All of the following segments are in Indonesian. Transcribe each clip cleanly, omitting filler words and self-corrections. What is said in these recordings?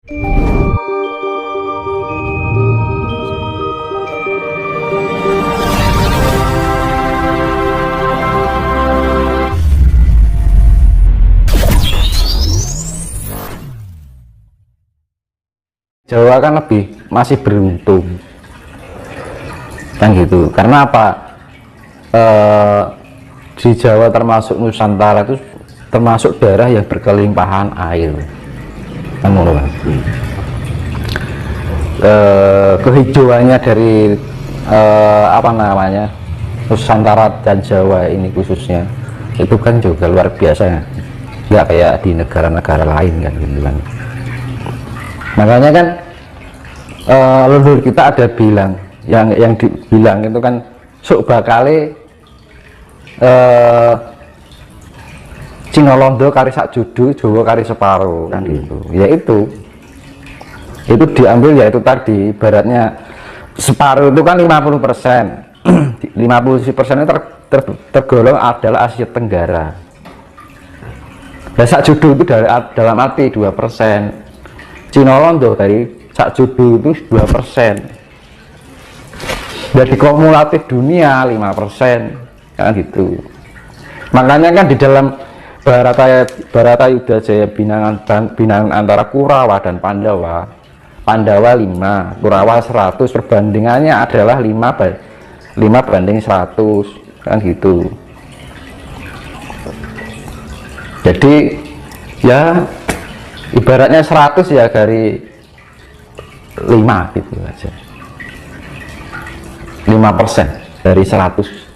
Jawa kan masih beruntung kan gitu, karena apa, di Jawa termasuk Nusantara itu termasuk daerah yang berkelimpahan air kan, kehijauannya dari apa namanya, Nusantara dan Jawa ini khususnya itu kan juga luar biasa, nggak kayak di negara-negara lain kan gitu kan. Makanya kan leluhur kita ada bilang, yang dibilang itu kan sok bakale Cina Londo kari sak judu, Jawa kari separuh kan gitu. Ya itu diambil, ya itu tadi ibaratnya separuh itu kan 50%. 50% itu tergolong adalah Asia Tenggara. Dan sak judu itu dalam arti 2%. Cina Londo dari sak judu itu 2%. Jadi kumulatif dunia 5% kan gitu. Makanya kan di dalam Bharatayuda Jaya binangan antara Kurawa dan Pandawa, Pandawa 5, Kurawa 100, perbandingannya adalah 5:100 kan gitu. Jadi ya ibaratnya 100 ya dari 5 gitu aja, 5% dari 100.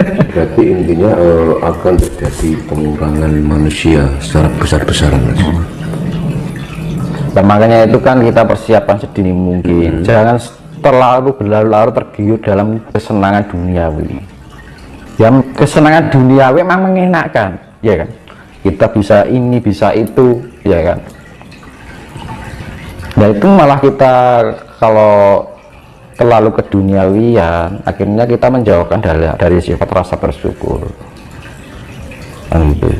Berarti intinya akan terjadi pengurangan manusia secara besar-besaran. Nah, makanya itu kan kita persiapkan sedini mungkin, jangan terlalu berlarut-larut tergiur dalam kesenangan duniawi. Yang kesenangan duniawi memang mengenakan, ya kan, kita bisa ini bisa itu, ya kan. Nah itu malah kita kalau terlalu keduniawian, akhirnya kita menjauhkan dari sifat rasa bersyukur kan gitu.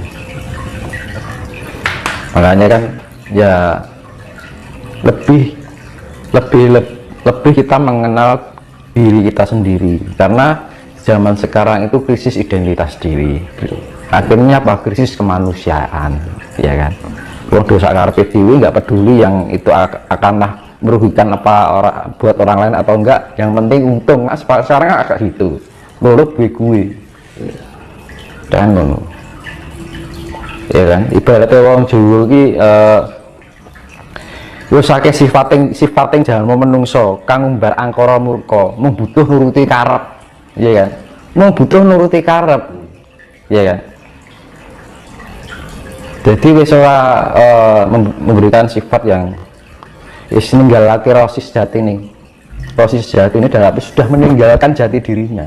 Makanya kan ya lebih kita mengenal diri kita sendiri, karena zaman sekarang itu krisis identitas diri, akhirnya apa, krisis kemanusiaan, ya kan. Wong dosa karpe dewi, nggak peduli yang itu akanlah merugikan apa buat orang lain atau enggak, yang penting untung. Nah, sekarang agak gitu, lurut gue dan ngono, ya kan. Ibaratnya wong Jawa ki wis akeh sifating jangan mau menungso kang umbar angkara murka, mung butuh nuruti karep, ya kan, mung butuh nuruti karep, ya kan. Jadi wis memberikan sifat yang meninggalkan rosis jati ini. Rosis jati ini sudah meninggalkan jati dirinya.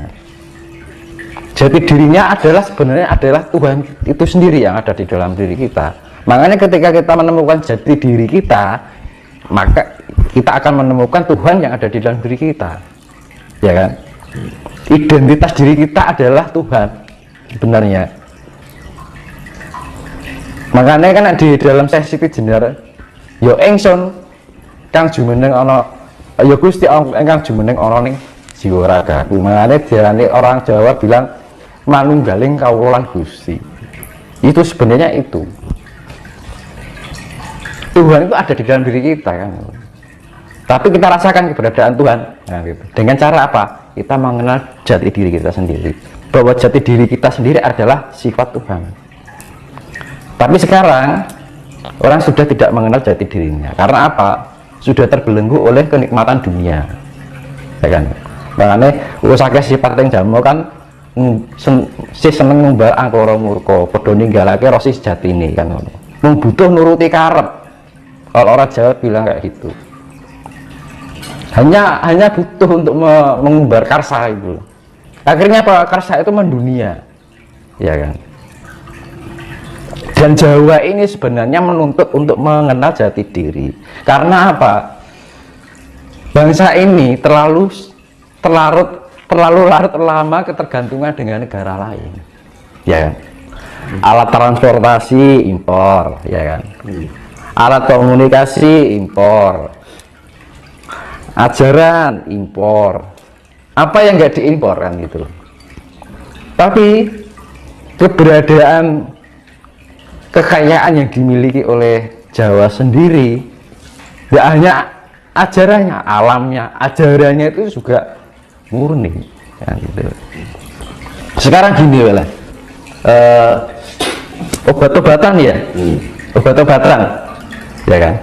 Jati dirinya adalah sebenarnya adalah Tuhan itu sendiri yang ada di dalam diri kita. Makanya ketika kita menemukan jati diri kita, maka kita akan menemukan Tuhan yang ada di dalam diri kita, ya kan. Identitas diri kita adalah Tuhan sebenarnya. Makanya kan di dalam sesi jenar yo engson kang jumeneng ana, ya Gusti engkang jumeneng ana ning jiwa ragaku. Makanya diarani orang Jawa bilang manunggaling kawulan Gusti. Itu sebenarnya itu Tuhan itu ada di dalam diri kita kan. Tapi kita rasakan keberadaan Tuhan, nah, gitu. Dengan cara apa? Kita mengenal jati diri kita sendiri, bahwa jati diri kita sendiri adalah sifat Tuhan. Tapi sekarang orang sudah tidak mengenal jati dirinya, karena apa? Sudah terbelenggu oleh kenikmatan dunia, ya kan. Makanya usake sifat yang jamu kan si seneng ngumbar angkara murka, padha ninggalake rasa sejatine kan ngono. Mung butuh nuruti karep. Kalau orang Jawa bilang kayak gitu. Hanya butuh untuk mengumbar karsa itu. Akhirnya apa? Karsa itu mendunia, ya kan. Dan Jawa ini sebenarnya menuntut untuk mengenal jati diri. Karena apa? Bangsa ini terlalu larut lama ketergantungan dengan negara lain, ya kan. Alat transportasi impor, ya kan. alat komunikasi impor, ajaran impor, apa yang nggak diimpor kan gitu. Tapi keberadaan kekayaan yang dimiliki oleh Jawa sendiri, nggak hanya ajarannya, alamnya, ajarannya itu juga murni ya gitu. Sekarang gini lah, obat-obatan ya, obat-obatan ya kan,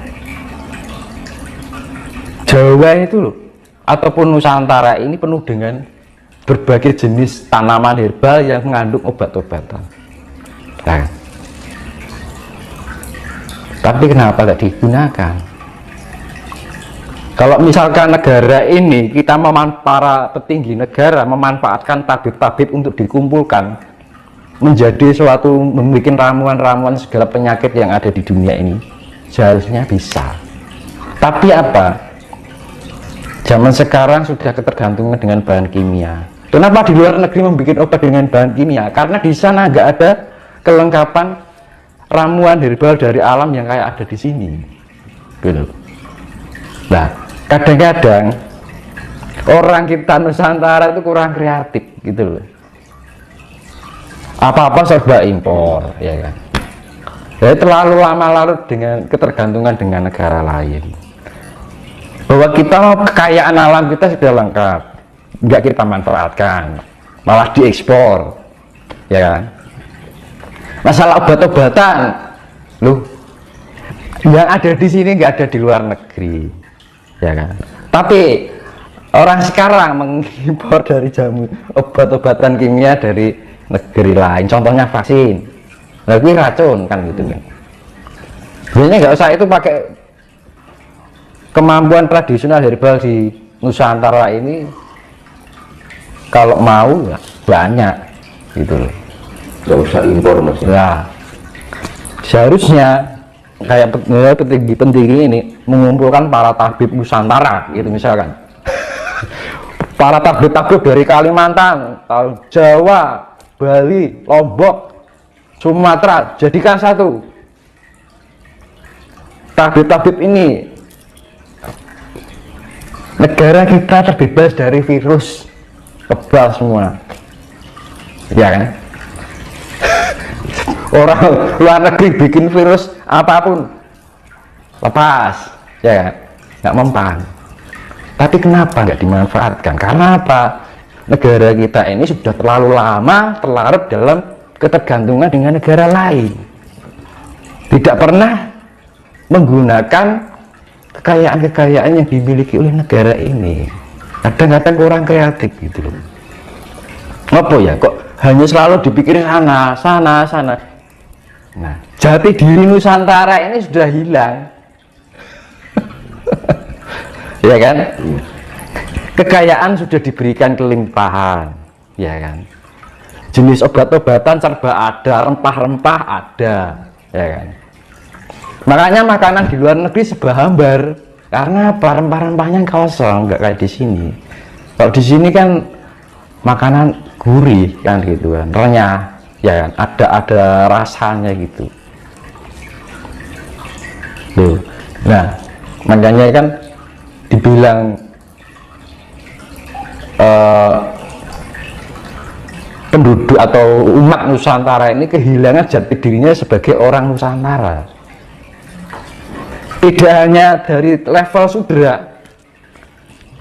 Jawa itu loh ataupun Nusantara ini penuh dengan berbagai jenis tanaman herbal yang mengandung obat-obatan nah, tapi kenapa tidak digunakan? Kalau misalkan negara ini kita para petinggi negara memanfaatkan tabib-tabib untuk dikumpulkan menjadi suatu membuat ramuan-ramuan segala penyakit yang ada di dunia ini, seharusnya bisa. Tapi apa? Zaman sekarang sudah ketergantungan dengan bahan kimia. Kenapa di luar negeri membuat obat dengan bahan kimia? Karena di sana nggak ada kelengkapan ramuan herbal dari alam yang kayak ada di sini. Gitu. Nah, kadang-kadang orang kita Nusantara itu kurang kreatif gitu loh. Apa-apa serba impor, ya kan. Jadi terlalu lama larut dengan ketergantungan dengan negara lain. Bahwa kita kekayaan alam kita sudah lengkap, nggak kita manfaatkan, malah diekspor, ya kan. Masalah obat-obatan, loh, yang ada di sini nggak ada di luar negeri, ya kan. Tapi orang sekarang mengimpor dari jamu obat-obatan kimia dari negeri lain, contohnya vaksin, lebih racun kan gitu kan. Sebenarnya nggak usah itu pakai kemampuan tradisional herbal di Nusantara ini, kalau mau ya banyak gitu loh. Nggak usah impor mas. Ya, seharusnya kayak petinggi-petinggi ini mengumpulkan para tabib Nusantara gitu misalkan. Para tabib-tabib dari Kalimantan, Jawa, Bali, Lombok, Sumatera, jadikan satu. Tabib-tabib ini, negara kita terbebas dari virus, kebal semua, ya kan. Orang luar negeri bikin virus apapun lepas, ya kan, nggak mempan. Tapi kenapa nggak dimanfaatkan? Karena apa? Negara kita ini sudah terlalu lama terlarut dalam ketergantungan dengan negara lain, tidak pernah menggunakan kekayaan-kekayaan yang dimiliki oleh negara ini. Kadang-kadang kurang kreatif gitu loh. Apa ya, kok hanya selalu dipikir sana. Nah, jati diri Nusantara ini sudah hilang. Ya kan? Kekayaan sudah diberikan kelimpahan, ya kan? Jenis obat-obatan serba ada, rempah-rempah ada, ya kan? Makanya makanan di luar negeri serba hambar. Karena apa? Rempah-rempahnya kosong, nggak kayak di sini. Kalau di sini kan makanan gurih kan gitu kan, renyah, ya kan? Ada rasanya gitu. Tuh. Nah, makanya kan dibilang penduduk atau umat Nusantara ini kehilangan jati dirinya sebagai orang Nusantara. Tidak hanya dari level sudra,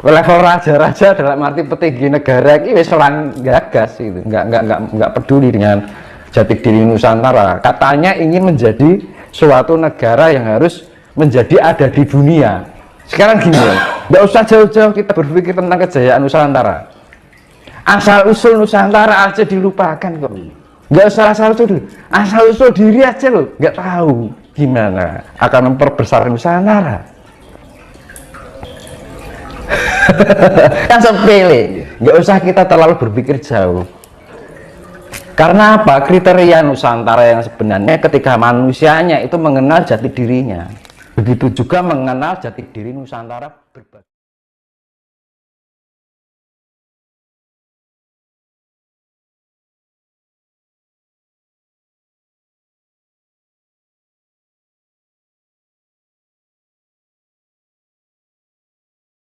level raja-raja dalam arti petinggi negara ini wis orang gagas itu, nggak peduli dengan jati diri Nusantara. Katanya ingin menjadi suatu negara yang harus menjadi ada di dunia. Sekarang gini, nggak usah jauh-jauh kita berpikir tentang kejayaan Nusantara. Asal usul Nusantara aja dilupakan kok. Nggak usah asal usul diri aja loh, nggak tahu gimana akan memperbesar Nusantara. Kan sepele, nggak usah kita terlalu berpikir jauh. Karena apa? Kriteria Nusantara yang sebenarnya ketika manusianya itu mengenal jati dirinya, begitu juga mengenal jati diri Nusantara berbagai